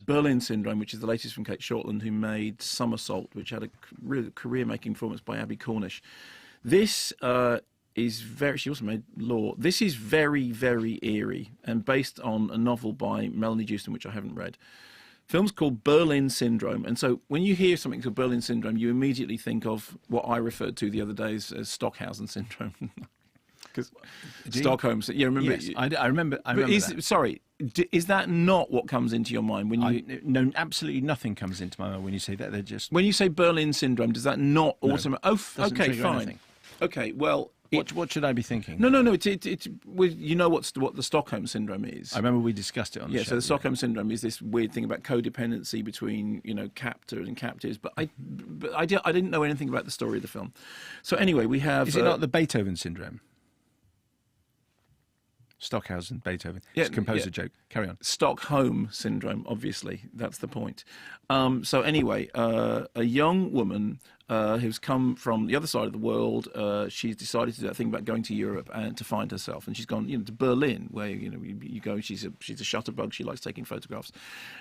Berlin Syndrome, which is the latest from Kate Shortland, who made Somersault, which had a real career-making performance by Abby Cornish. This is very... She also made Law. This is very, very eerie and based on a novel by Melanie Houston, which I haven't read. Film's called Berlin Syndrome, and so when you hear something called Berlin Syndrome, you immediately think of what I referred to the other day as Stockhausen Syndrome. Because Stockholm... Yeah, remember... Yes, I remember that. Sorry, is that not what comes into your mind when you... No, absolutely nothing comes into my mind when you say that. They're just... When you say Berlin Syndrome, does that not automatically... No, Oh, okay, fine. anything. Okay, well... What should I be thinking? No. You know what the Stockholm Syndrome is. I remember we discussed it on the show. So the Stockholm Syndrome is this weird thing about codependency between, captors and captives. But I didn't know anything about the story of the film. So anyway, we have... Is it not the Beethoven Syndrome? Stockhausen, Beethoven. It's a composer joke. Carry on. Stockholm Syndrome, obviously. That's the point. So anyway, a young woman who's come from the other side of the world, she's decided to do that thing about going to Europe and to find herself. And she's gone to Berlin, where you go. She's a shutterbug. She likes taking photographs.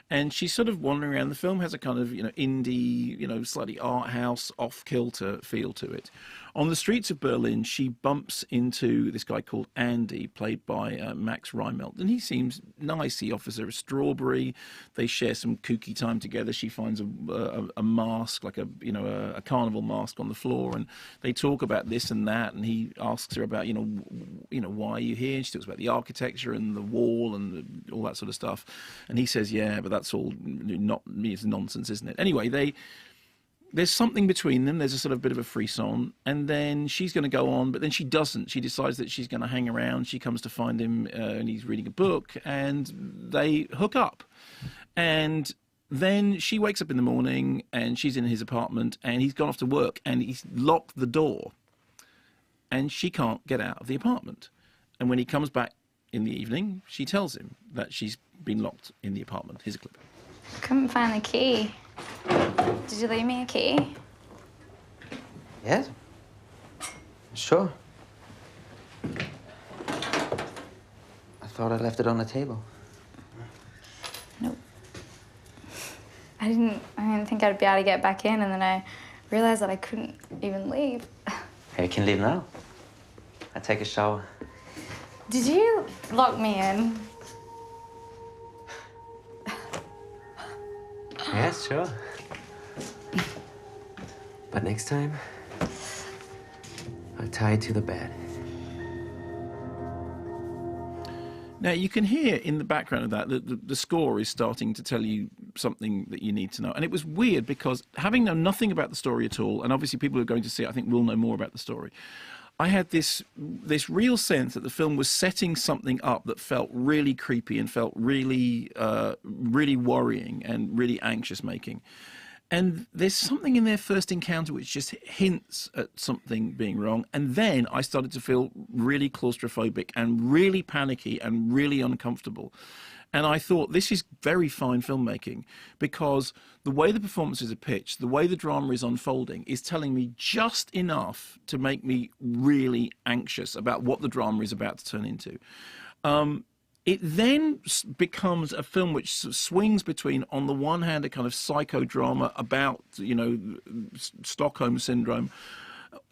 And she's sort of wandering around. The film has a kind of indie, slightly art house, off-kilter feel to it. On the streets of Berlin, she bumps into this guy called Andy, played by Max Reinfeldt, and he seems nice. He offers her a strawberry. They share some kooky time together. She finds a mask, like a carnival mask on the floor, and they talk about this and that. And he asks her about why are you here? And she talks about the architecture and the wall and all that sort of stuff. And he says, yeah, but that's all it's nonsense, isn't it? Anyway, there's something between them. There's a sort of bit of a frisson, and then she's going to go on, but then she doesn't. She decides that she's going to hang around. She comes to find him, and he's reading a book, and they hook up. And then she wakes up in the morning, and she's in his apartment, and he's gone off to work, and he's locked the door, and she can't get out of the apartment. And when he comes back in the evening, she tells him that she's been locked in the apartment. Here's a clip. I couldn't find the key. Did you leave me a key? Yes. Sure. I thought I left it on the table. Nope. I didn't think I'd be able to get back in, and then I realized that I couldn't even leave. Hey, you can leave now. I take a shower. Did you lock me in? Yes, sure. But next time, I'll tie you to the bed. Now, you can hear in the background of that the score is starting to tell you something that you need to know. And it was weird because having known nothing about the story at all, and obviously people who are going to see it, I think, will know more about the story, I had this real sense that the film was setting something up that felt really creepy and felt really, really worrying and really anxious-making. And there's something in their first encounter which just hints at something being wrong. And then I started to feel really claustrophobic and really panicky and really uncomfortable. And I thought, this is very fine filmmaking, because the way the performances are pitched, the way the drama is unfolding, is telling me just enough to make me really anxious about what the drama is about to turn into. It then becomes a film which swings between, on the one hand, a kind of psychodrama about, Stockholm Syndrome.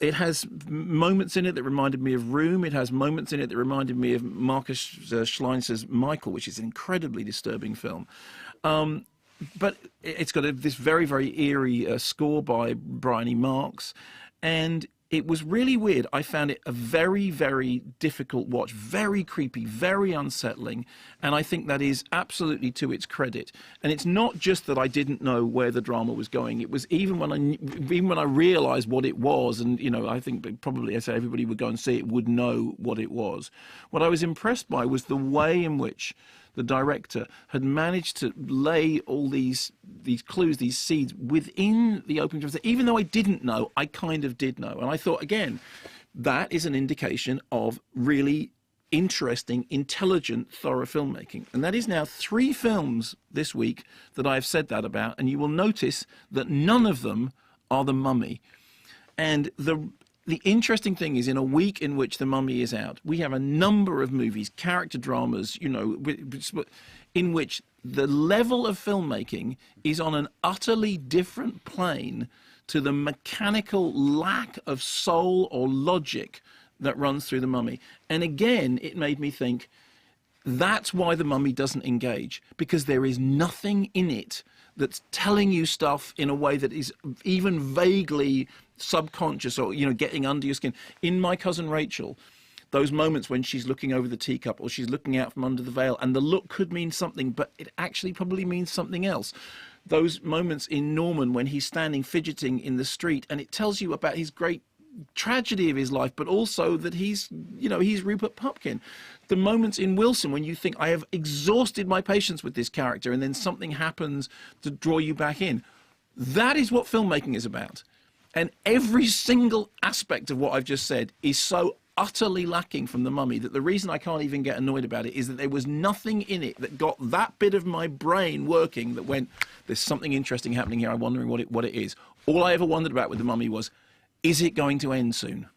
It has moments in it that reminded me of Room. It has moments in it that reminded me of Marcus Schleinser's Michael, which is an incredibly disturbing film. But it's got this very, very eerie score by Brian E. Marks. And it was really weird. I found it a very, very difficult watch, very creepy, very unsettling, and I think that is absolutely to its credit. And it's not just that I didn't know where the drama was going. It was even when I realised what it was, and I think probably everybody would go and see it would know what it was. What I was impressed by was the way in which the director had managed to lay all these clues, these seeds within the opening. Even though I didn't know, I kind of did know. And I thought, again, that is an indication of really interesting, intelligent, thorough filmmaking. And that is now 3 films this week that I've said that about. And you will notice that none of them are The Mummy. And the interesting thing is, in a week in which The Mummy is out, we have a number of movies, character dramas, in which the level of filmmaking is on an utterly different plane to the mechanical lack of soul or logic that runs through The Mummy. And again, it made me think, that's why The Mummy doesn't engage, because there is nothing in it that's telling you stuff in a way that is even vaguely subconscious or, you know, getting under your skin. In My Cousin Rachel, those moments when she's looking over the teacup or she's looking out from under the veil, and the look could mean something, but it actually probably means something else. Those moments in Norman when he's standing fidgeting in the street, and it tells you about his great tragedy of his life, but also that he's, you know, he's Rupert Pupkin. The moments in Wilson when you think, I have exhausted my patience with this character, and then something happens to draw you back in. That is what filmmaking is about. And every single aspect of what I've just said is so utterly lacking from The Mummy that the reason I can't even get annoyed about it is that there was nothing in it that got that bit of my brain working that went, there's something interesting happening here, I'm wondering what it is. All I ever wondered about with The Mummy was, is it going to end soon?